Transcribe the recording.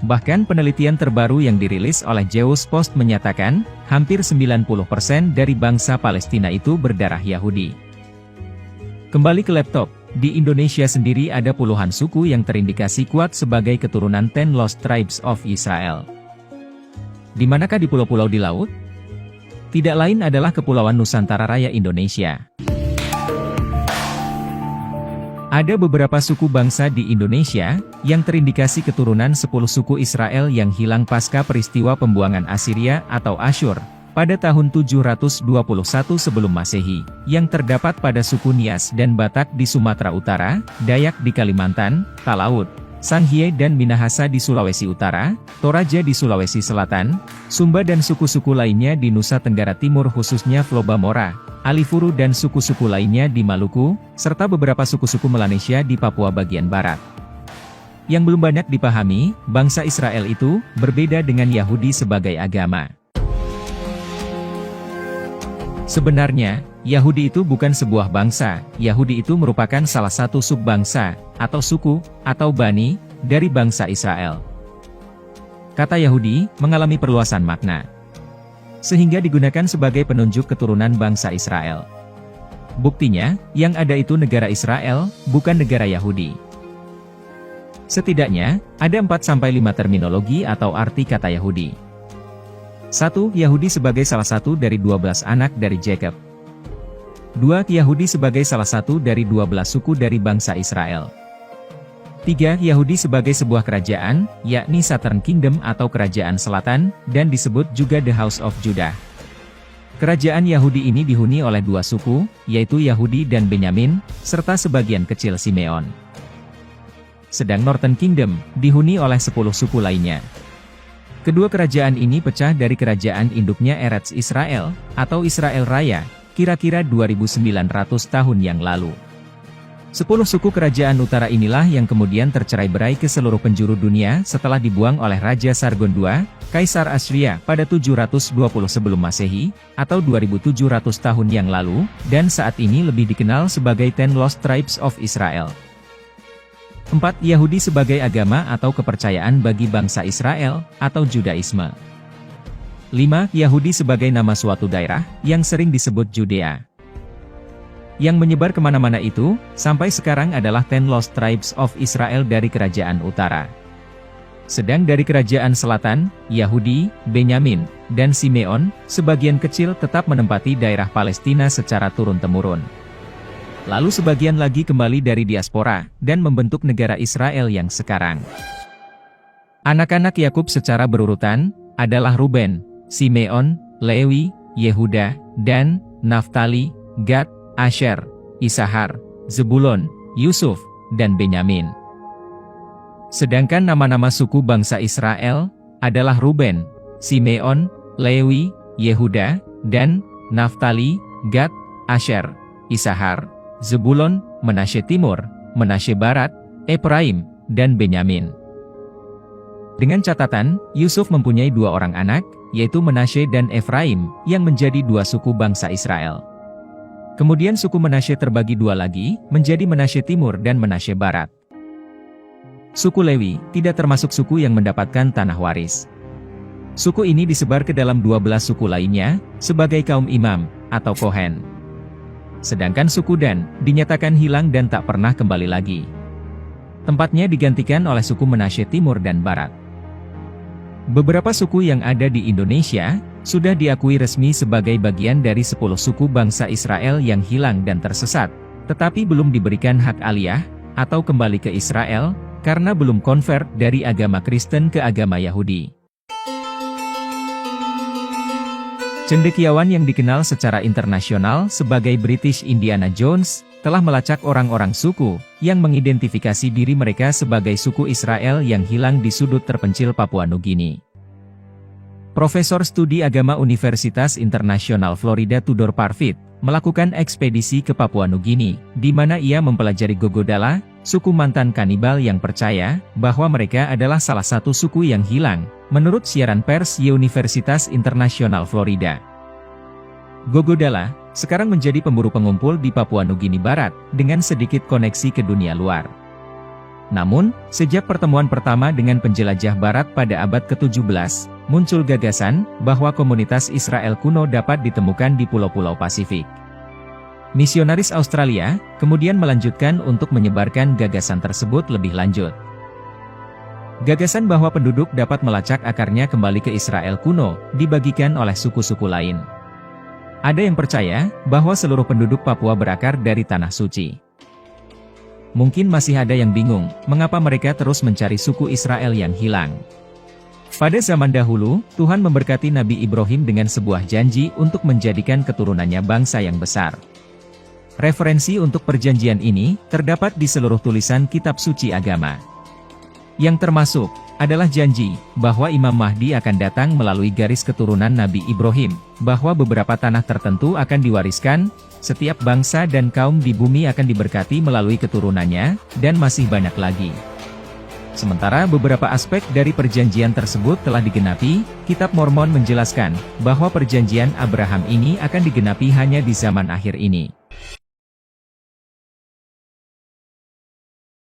Bahkan penelitian terbaru yang dirilis oleh Jewish Post menyatakan, hampir 90% dari bangsa Palestina itu berdarah Yahudi. Kembali ke laptop, di Indonesia sendiri ada puluhan suku yang terindikasi kuat sebagai keturunan Ten Lost Tribes of Israel. Di manakah di pulau-pulau di laut? Tidak lain adalah Kepulauan Nusantara Raya Indonesia. Ada beberapa suku bangsa di Indonesia, yang terindikasi keturunan 10 suku Israel yang hilang pasca peristiwa pembuangan Assyria atau Asyur, pada tahun 721 sebelum Masehi, yang terdapat pada suku Nias dan Batak di Sumatera Utara, Dayak di Kalimantan, Talaut, Sangihe dan Minahasa di Sulawesi Utara, Toraja di Sulawesi Selatan, Sumba dan suku-suku lainnya di Nusa Tenggara Timur khususnya Flobamora, Alifuru dan suku-suku lainnya di Maluku, serta beberapa suku-suku Melanesia di Papua bagian barat. Yang belum banyak dipahami, bangsa Israel itu berbeda dengan Yahudi sebagai agama. Sebenarnya, Yahudi itu bukan sebuah bangsa, Yahudi itu merupakan salah satu subbangsa, atau suku, atau bani, dari bangsa Israel. Kata Yahudi mengalami perluasan makna, sehingga digunakan sebagai penunjuk keturunan bangsa Israel. Buktinya, yang ada itu negara Israel, bukan negara Yahudi. Setidaknya, ada 4-5 terminologi atau arti kata Yahudi. 1. Yahudi sebagai salah satu dari 12 anak dari Jacob. 2. Yahudi sebagai salah satu dari 12 suku dari bangsa Israel. 3. Yahudi sebagai sebuah kerajaan, yakni Southern Kingdom atau Kerajaan Selatan, dan disebut juga The House of Judah. Kerajaan Yahudi ini dihuni oleh 2 suku, yaitu Yahudi dan Benyamin, serta sebagian kecil Simeon. Sedang Northern Kingdom, dihuni oleh 10 suku lainnya. Kedua kerajaan ini pecah dari kerajaan induknya Eretz Israel, atau Israel Raya, kira-kira 2900 tahun yang lalu. 10 suku kerajaan utara inilah yang kemudian tercerai-berai ke seluruh penjuru dunia setelah dibuang oleh Raja Sargon II, Kaisar Assyria pada 720 sebelum Masehi, atau 2700 tahun yang lalu, dan saat ini lebih dikenal sebagai Ten Lost Tribes of Israel. 4. Yahudi sebagai agama atau kepercayaan bagi bangsa Israel, atau Judaisme. 5. Yahudi sebagai nama suatu daerah, yang sering disebut Judea. Yang menyebar kemana-mana itu, sampai sekarang adalah Ten Lost Tribes of Israel dari Kerajaan Utara. Sedang dari Kerajaan Selatan, Yahudi, Benyamin, dan Simeon, sebagian kecil tetap menempati daerah Palestina secara turun-temurun. Lalu sebagian lagi kembali dari diaspora, dan membentuk negara Israel yang sekarang. Anak-anak Yakub secara berurutan, adalah Ruben, Simeon, Lewi, Yehuda, Dan, Naftali, Gad, Asher, Isahar, Zebulon, Yusuf, dan Benyamin. Sedangkan nama-nama suku bangsa Israel, adalah Ruben, Simeon, Lewi, Yehuda, Dan, Naftali, Gad, Asher, Isahar, Zebulon, Manasye Timur, Manasye Barat, Efraim, dan Benyamin. Dengan catatan, Yusuf mempunyai 2 orang anak, yaitu Manasye dan Efraim, yang menjadi 2 suku bangsa Israel. Kemudian suku Manasye terbagi 2 lagi, menjadi Manasye Timur dan Manasye Barat. Suku Lewi, tidak termasuk suku yang mendapatkan tanah waris. Suku ini disebar ke dalam 12 suku lainnya, sebagai kaum imam, atau Kohen. Sedangkan suku Dan, dinyatakan hilang dan tak pernah kembali lagi. Tempatnya digantikan oleh suku Manasye Timur dan Barat. Beberapa suku yang ada di Indonesia, sudah diakui resmi sebagai bagian dari 10 suku bangsa Israel yang hilang dan tersesat, tetapi belum diberikan hak aliyah, atau kembali ke Israel, karena belum convert dari agama Kristen ke agama Yahudi. Cendekiawan yang dikenal secara internasional sebagai British Indiana Jones, telah melacak orang-orang suku, yang mengidentifikasi diri mereka sebagai suku Israel yang hilang di sudut terpencil Papua Nugini. Profesor Studi Agama Universitas Internasional Florida Tudor Parfit, melakukan ekspedisi ke Papua Nugini, di mana ia mempelajari Gogodala, suku mantan kanibal yang percaya bahwa mereka adalah salah satu suku yang hilang, menurut siaran pers Universitas Internasional Florida. Gogodala sekarang menjadi pemburu pengumpul di Papua Nugini Barat, dengan sedikit koneksi ke dunia luar. Namun, sejak pertemuan pertama dengan penjelajah barat pada abad ke-17, muncul gagasan bahwa komunitas Israel kuno dapat ditemukan di pulau-pulau Pasifik. Misionaris Australia kemudian melanjutkan untuk menyebarkan gagasan tersebut lebih lanjut. Gagasan bahwa penduduk dapat melacak akarnya kembali ke Israel kuno dibagikan oleh suku-suku lain. Ada yang percaya bahwa seluruh penduduk Papua berakar dari Tanah Suci. Mungkin masih ada yang bingung, mengapa mereka terus mencari suku Israel yang hilang. Pada zaman dahulu, Tuhan memberkati Nabi Ibrahim dengan sebuah janji untuk menjadikan keturunannya bangsa yang besar. Referensi untuk perjanjian ini terdapat di seluruh tulisan kitab suci agama. Yang termasuk adalah janji bahwa Imam Mahdi akan datang melalui garis keturunan Nabi Ibrahim, bahwa beberapa tanah tertentu akan diwariskan, setiap bangsa dan kaum di bumi akan diberkati melalui keturunannya, dan masih banyak lagi. Sementara beberapa aspek dari perjanjian tersebut telah digenapi, Kitab Mormon menjelaskan bahwa perjanjian Abraham ini akan digenapi hanya di zaman akhir ini.